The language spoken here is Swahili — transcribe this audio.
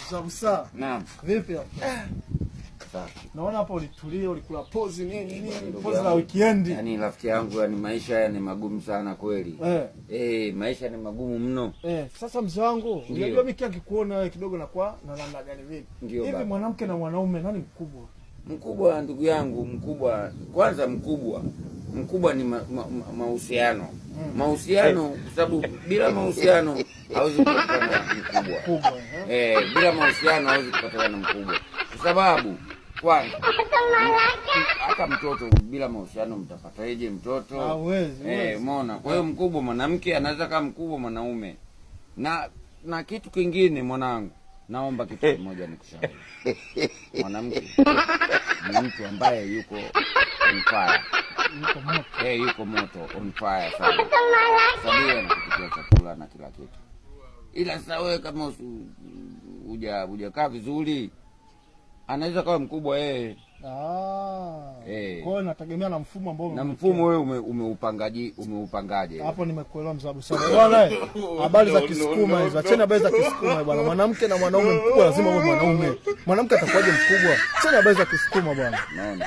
Sawa. Naam. Vipi? Safi. Naona hapo ulitulia, ulikula pause nini? Pause la weekend. Yaani rafiki yangu, yani maisha ni magumu sana kweli. Maisha ni magumu mno. Sasa mzee wangu, unajua mimi akikuona wewe kidogo na kwa na namna gani vipi? Hivi mwanamke na mwanaume nani mkubwa? Mkubwa ndugu yangu, mkubwa. Kwanza mkubwa ni mahusiano. Mahusiano, kwa sababu bila mahusiano hauwezi kupata mkubwa. Bila mahusiano hauwezi kupata mkubwa. Kwa sababu kwanza hata mtoto bila mahusiano mtapataje mtoto? Hawezi. Umeona? Kwa hiyo mkubwa mwanamke anaweza kama mkubwa mwanaume. Na kitu kingine mwanangu, naomba kitu kimoja nikushauri. Mwanamke ni mtu ambaye yuko on fire. Yuko moto, on fire sana. Sabia na kupikia chakula na kila kitu. Ila sasa wewe kama hujakaa vizuri, anaweza kawa mkubwa yeye. Kwa hiyo nategemea na mfumo ambao na mfumo wewe umeupangaje? Hapo nimekuelewa mzabu sana. Bwana, habari za Kisukuma hizo. Acheni habari za Kisukuma bwana. Mwanamke na mwanaume mkubwa lazima uwe mwanaume. Mwanamke atakuwaje mkubwa? Acheni habari za Kisukuma bwana. Naona.